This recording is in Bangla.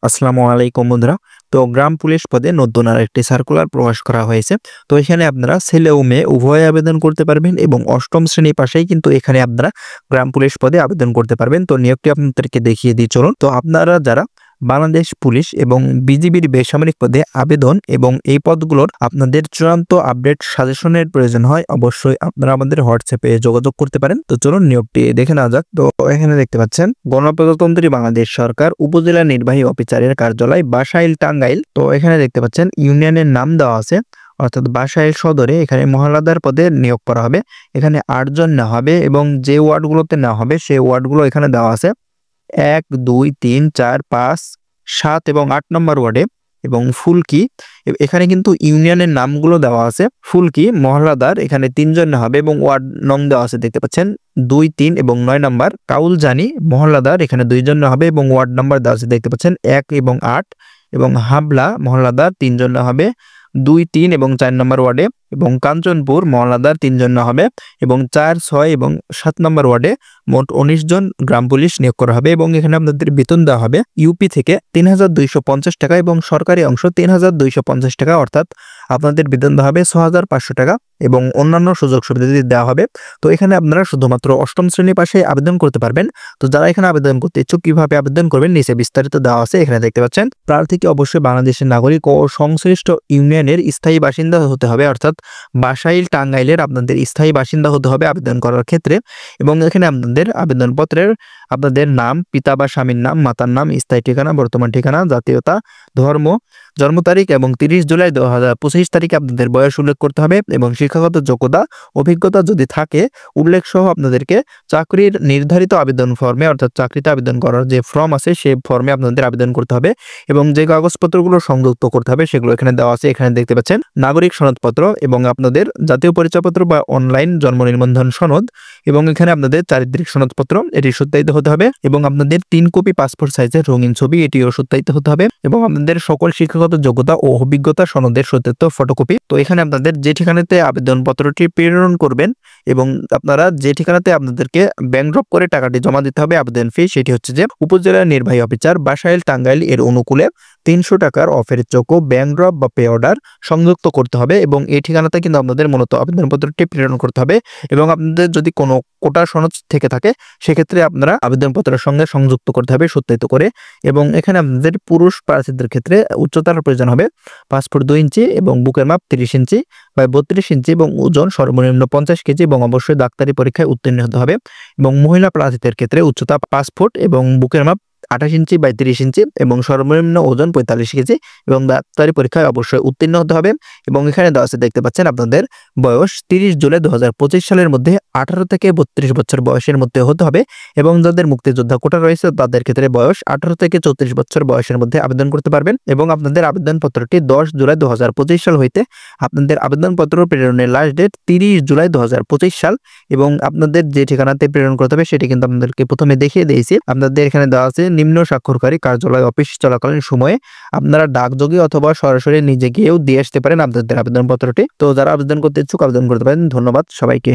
আসসালামু আলাইকুম বন্ধুরা। তো গ্রাম পুলিশ পদে নতুন আরেকটি সার্কুলার প্রকাশ করা হয়েছে। তো এখানে আপনারা ছেলে ও মেয়ে উভয়ে আবেদন করতে পারবেন এবং ৮ম শ্রেণী পাশেই কিন্তু এখানে আপনারা গ্রাম পুলিশ পদে আবেদন করতে পারবেন। তো নিয়োগটি আপনাদেরকে দেখিয়ে দিই চলুন। তো আপনারা যারা বাংলাদেশ পুলিশ এবং বিজিবির বেসামরিক পদে আবেদন এবং এই পদগুলোর আপনাদের চূড়ান্ত আপডেট সাজেশনের প্রয়োজন হয়, অবশ্যই আপনারা আমাদের হোয়াটসঅ্যাপে যোগাযোগ করতে পারেন। তো চলুন নিয়োগটি দেখে নেওয়া যাক। তো এখানে দেখতে পাচ্ছেন গণপ্রজাতন্ত্রী বাংলাদেশ সরকার উপজেলা নির্বাহী অফিসারের কার্যালয় বাসাইল টাঙ্গাইল। তো এখানে দেখতে পাচ্ছেন ইউনিয়নের নাম দেওয়া আছে, অর্থাৎ বাসাইল সদরে এখানে মহালাদার পদে নিয়োগ করা হবে। এখানে ৮ জন নেওয়া হবে এবং যে ওয়ার্ডগুলোতে নেওয়া হবে সেই ওয়ার্ডগুলো এখানে দেওয়া আছে ১, ২, ৩, ৪, ৫, ৭ এবং ৮ নম্বর ওয়ার্ডে এবং ফুলকি। এখানে কিন্তু ইউনিয়নের নামগুলো দেওয়া আছে। ফুলকি মহল্লাদার এখানে ৩ জন নেওয়া হবে এবং ওয়ার্ড নং দেওয়া আছে, দেখতে পাচ্ছেন ২, ৩ এবং ৯ নম্বর। কাউলজানি মহল্লাদার এখানে ২ জন নেওয়া হবে এবং ওয়ার্ড নাম্বার দেওয়া আছে, দেখতে পাচ্ছেন ১ এবং ৮ এবং হাবলা মহল্লাদার ৩ জন নেওয়া হবে ২, ৩ এবং ৪ নম্বর ওয়ার্ডে এবং কাঞ্চনপুর মহল্লাদার ৩ জন নেওয়া হবে এবং ৪, ৬ এবং ৭ নম্বর ওয়ার্ডে মোট ১৯ জন গ্রাম পুলিশ নিয়োগ করা হবে এবং এখানে আপনাদের বেতন দেওয়া হবে ইউপি থেকে ৩,২৫০ টাকা এবং সরকারি অংশ ৩,২৫০ টাকা, অর্থাৎ আপনাদের বেতন দেওয়া হবে ৬,৫০০ টাকা এবং অন্যান্য সুযোগ সুবিধা দেওয়া হবে। তো এখানে আপনারা শুধুমাত্র ৮ম শ্রেণী পাশে আবেদন করতে পারবেন। তো যারা এখানে আবেদন করতে ইচ্ছুক কিভাবে আবেদন করবেন নিচে বিস্তারিত দেওয়া আছে, এখানে দেখতে পাচ্ছেন। প্রার্থীকে অবশ্যই বাংলাদেশের নাগরিক ও সংশ্লিষ্ট ইউনিয়নের স্থায়ী বাসিন্দা হতে হবে, অর্থাৎ বাসাইল টাঙ্গাইলের আপনাদের স্থায়ী বাসিন্দা হতে হবে আবেদন করার ক্ষেত্রে। এবং এখানে আপনাদের আবেদনপত্রের আপনাদের নাম, পিতা বা স্বামীর নাম, মাতার নাম, স্থায়ী ঠিকানা, বর্তমান ঠিকানা, জাতীয়তা, ধর্ম, জন্ম তারিখ এবং ৩০ জুলাই ২০২৫ তারিখে আপনাদের বয়স উল্লেখ করতে হবে এবং শিক্ষাগত যোগ্যতা অভিজ্ঞতা যদি থাকে উল্লেখ সহ আপনাদেরকে চাকরির নির্ধারিত আবেদন ফর্মে, অর্থাৎ চাকরিতে আবেদন করার যে ফর্ম আছে সেই ফর্মে আপনাদের আবেদন করতে হবে এবং যে কাগজপত্রগুলো সংযুক্ত করতে হবে সেগুলো এখানে দেওয়া আছে। এখানে দেখতে পাচ্ছেন নাগরিক সনদপত্র এবং আপনাদের জাতীয় পরিচয়পত্র বা অনলাইন জন্ম নিবন্ধন সনদ এবং এখানে আপনাদের চারিত্রিক সনদপত্র এটি সত্যায়িত হতে হবে এবং আপনাদের ৩ কপি পাসপোর্ট সাইজের রঙিন ছবি এটিও সত্যায়িত হতে হবে এবং আপনাদের সকল শিক্ষাগত যোগ্যতা ও অভিজ্ঞতা সনদের সত্যায়িত ফটোকপি। তো এখানে আপনাদের যে ঠিকানাতে আবেদনপত্রটি প্রেরণ করবেন এবং আপনারা যে ঠিকানাতে আপনাদেরকে ব্যাংক ড্রপ করে টাকাটি জমা দিতে হবে আবেদন ফি, সেটি হচ্ছে যে উপজেলা নির্বাহী অফিসার বাসাইল টাঙ্গাইল এর অনুকূলে ৩০০ টাকার অফের চোখ ব্যাংক ড্রপ বা পে অর্ডার সংযুক্ত করতে হবে এবং এই ঠিকানাতে কিন্তু আপনাদের মূলত আবেদনপত্রটি প্রেরণ করতে হবে এবং আপনাদের যদি কোনো কোটা সনদ থেকে থাকে সেক্ষেত্রে আপনারা আবেদনপত্রের সঙ্গে সংযুক্ত করতে হবে সত্যায়িত করে। এবং এখানে আপনাদের পুরুষ প্রার্থীদের ক্ষেত্রে উচ্চতার প্রয়োজন হবে ৫ ফুট ২ ইঞ্চি এবং বুকের মাপ ৩০ ইঞ্চি বা ৩২ ইঞ্চি এবং ওজন সর্বনিম্ন ৫০ কেজি এবং অবশ্যই ডাক্তারি পরীক্ষায় উত্তীর্ণ হতে হবে। এবং মহিলা প্রার্থীদের ক্ষেত্রে উচ্চতা ৫ ফুট এবং বুকের মাপ ২৮ ইঞ্চি বাই ৩০ ইঞ্চি এবং সর্বনিম্ন ওজন ৪৫ কেজি এবং ডাক্তারি পরীক্ষায় অবশ্যই উত্তীর্ণ হতে হবে। এবং এখানে দেওয়া আছে, দেখতে পাচ্ছেন আপনাদের বয়স ৩০ জুলাই ২০২৫ সালের মধ্যে ১৮ থেকে ৩২ বছর বয়সের মধ্যে হতে হবে এবং যাদের মুক্তিযোদ্ধা কোটা রয়েছে তাদের ক্ষেত্রে বয়স ১৮ থেকে ৩৪ বছর বয়সের মধ্যে আবেদন করতে পারবেন এবং আপনাদের আবেদনপত্রটি ১০ জুলাই ২০২৫ সাল হইতে আপনাদের আবেদনপত্র প্রেরণের লাস্ট ডেট ৩০ জুলাই ২০২৫ সাল এবং আপনাদের যে ঠিকানাতে প্রেরণ করতে হবে সেটি কিন্তু আপনাদেরকে প্রথমে দেখিয়ে দিয়েছি। আপনাদের এখানে দেওয়া আছে নিম্ন স্বাক্ষরকারী কার্যালয় অফিস চলাকালীন সময়ে আপনারা ডাকযোগে অথবা সরাসরি নিজে গিয়েও দিয়ে আসতে পারেন আপনাদের আবেদনপত্রটি। তো যারা আবেদন করতে ইচ্ছুক আবেদন করতে পারেন। ধন্যবাদ সবাইকে।